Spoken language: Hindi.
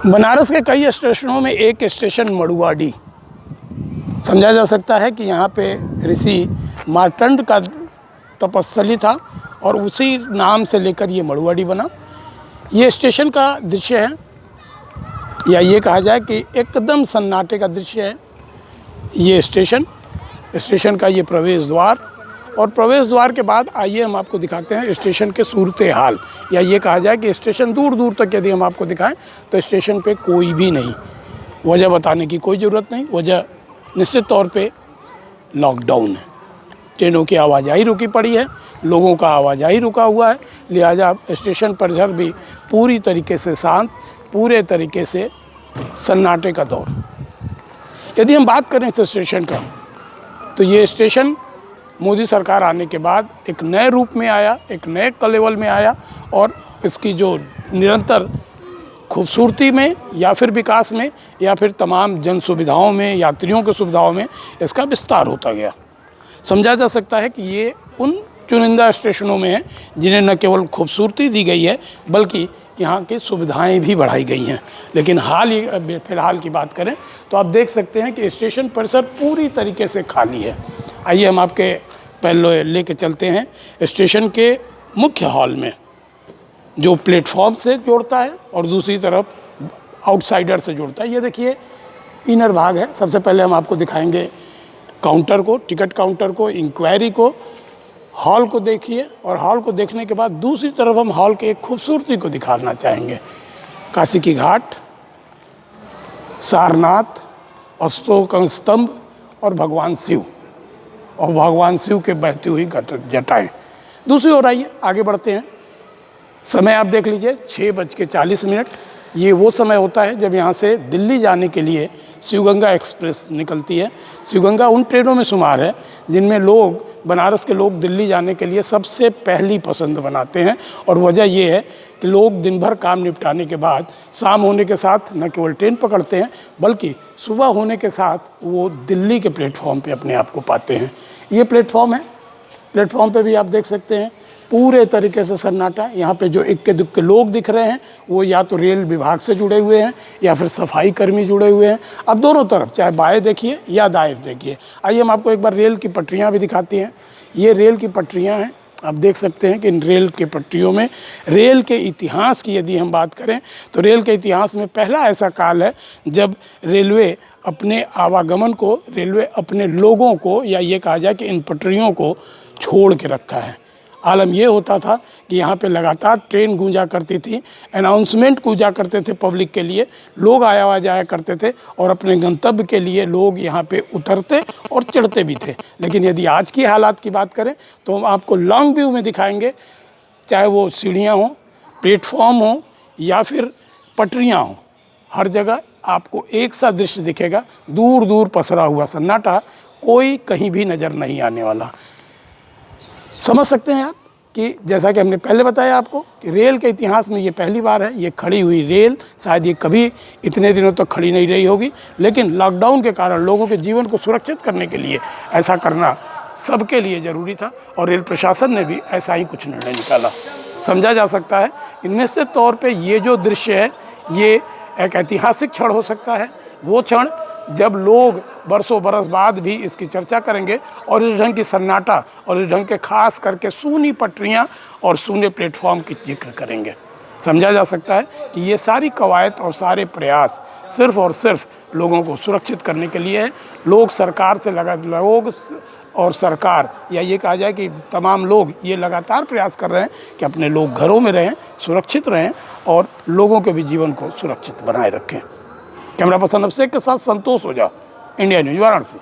बनारस के कई स्टेशनों में एक स्टेशन मड़ुवाडी समझा जा सकता है कि यहाँ पे ऋषि मार्तंड का तपस्थली था और उसी नाम से लेकर ये मड़ुवाडी बना। ये स्टेशन का दृश्य है, या ये कहा जाए कि एकदम सन्नाटे का दृश्य है। ये स्टेशन का ये प्रवेश द्वार, और प्रवेश द्वार के बाद आइए हम आपको दिखाते हैं स्टेशन के सूरत हाल, या ये कहा जाए कि स्टेशन दूर दूर तक यदि हम आपको दिखाएं तो स्टेशन पे कोई भी नहीं। वजह बताने की कोई ज़रूरत नहीं, वजह निश्चित तौर पे लॉकडाउन है। ट्रेनों की आवाजाही रुकी पड़ी है, लोगों का आवाजाही रुका हुआ है, लिहाजा स्टेशन परिसर भी पूरी तरीके से शांत, पूरे तरीके से सन्नाटे का दौर। यदि हम बात करें इस स्टेशन का, तो ये स्टेशन मोदी सरकार आने के बाद एक नए रूप में आया, एक नए कलेवल में आया, और इसकी जो निरंतर खूबसूरती में या फिर विकास में या फिर तमाम जन सुविधाओं में, यात्रियों की सुविधाओं में इसका विस्तार होता गया। समझा जा सकता है कि ये उन चुनिंदा स्टेशनों में है जिन्हें न केवल खूबसूरती दी गई है बल्कि यहाँ की सुविधाएं भी बढ़ाई गई हैं। लेकिन फिलहाल की बात करें तो आप देख सकते हैं कि स्टेशन परिसर पूरी तरीके से खाली है। आइए हम आपके पहले लेके चलते हैं स्टेशन के मुख्य हॉल में, जो प्लेटफॉर्म से जोड़ता है और दूसरी तरफ आउटसाइडर से जोड़ता है। ये देखिए इनर भाग है। सबसे पहले हम आपको दिखाएंगे काउंटर को, टिकट काउंटर को, इंक्वायरी को, हॉल को देखिए, और हॉल को देखने के बाद दूसरी तरफ हम हॉल के एक खूबसूरती को दिखाना चाहेंगे। काशी की घाट, सारनाथ, अशोक स्तंभ और भगवान शिव के बहती हुई जटाएँ। दूसरी ओर आइए आगे बढ़ते हैं। समय आप देख लीजिए 6:40। ये वो समय होता है जब यहाँ से दिल्ली जाने के लिए शिवगंगा एक्सप्रेस निकलती है। शिवगंगा उन ट्रेनों में शुमार है जिनमें बनारस के लोग दिल्ली जाने के लिए सबसे पहली पसंद बनाते हैं। और वजह ये है कि लोग दिन भर काम निपटाने के बाद शाम होने के साथ न केवल ट्रेन पकड़ते हैं बल्कि सुबह होने के साथ वो दिल्ली के प्लेटफॉर्म पे अपने आप को पाते हैं। ये प्लेटफॉर्म है, प्लेटफॉर्म पे भी आप देख सकते हैं पूरे तरीके से सन्नाटा। यहाँ पे जो इक्के दुक्के लोग दिख रहे हैं वो या तो रेल विभाग से जुड़े हुए हैं या फिर सफाई कर्मी जुड़े हुए हैं। अब दोनों तरफ चाहे बाएं देखिए या दाएं देखिए। आइए हम आपको एक बार रेल की पटरियाँ भी दिखाती हैं। ये रेल की पटरियाँ हैं। आप देख सकते हैं कि इन रेल के पटरियों में रेल के इतिहास की यदि हम बात करें तो रेल के इतिहास में पहला ऐसा काल है जब रेलवे अपने आवागमन को, रेलवे अपने लोगों को, या ये कहा जाए कि इन पटरियों को छोड़ के रखा है। आलम ये होता था कि यहाँ पे लगातार ट्रेन गूंजा करती थी, अनाउंसमेंट गूंजा करते थे पब्लिक के लिए, लोग आया जाया करते थे और अपने गंतव्य के लिए लोग यहाँ पे उतरते और चढ़ते भी थे। लेकिन यदि आज की हालात की बात करें तो हम आपको लॉन्ग व्यू में दिखाएंगे, चाहे वो सीढ़ियाँ हों, प्लेटफॉर्म हो या फिर पटरियाँ हों, हर जगह आपको एक सा दृश्य दिखेगा। दूर दूर पसरा हुआ सन्नाटा, कोई कहीं भी नज़र नहीं आने वाला। समझ सकते हैं आप कि जैसा कि हमने पहले बताया आपको कि रेल के इतिहास में ये पहली बार है। ये खड़ी हुई रेल शायद ये कभी इतने दिनों तक खड़ी नहीं रही होगी, लेकिन लॉकडाउन के कारण लोगों के जीवन को सुरक्षित करने के लिए ऐसा करना सबके लिए ज़रूरी था और रेल प्रशासन ने भी ऐसा ही कुछ निर्णय निकाला। समझा जा सकता है कि निश्चित तौर पे ये जो दृश्य है ये एक ऐतिहासिक क्षण हो सकता है, वो क्षण जब लोग बरसों बरस बाद भी इसकी चर्चा करेंगे और इस ढंग की सन्नाटा और इस ढंग के खास करके सूनी पटरियां और सूने प्लेटफॉर्म की जिक्र करेंगे। समझा जा सकता है कि ये सारी कवायद और सारे प्रयास सिर्फ़ और सिर्फ लोगों को सुरक्षित करने के लिए है। लोग और सरकार, या ये कहा जाए कि तमाम लोग ये लगातार प्रयास कर रहे हैं कि अपने लोग घरों में रहें, सुरक्षित रहें और लोगों के भी जीवन को सुरक्षित बनाए रखें। कैमरा पर्सन अभिषेक के साथ संतोष ओझा, इंडिया न्यूज़, वाराणसी।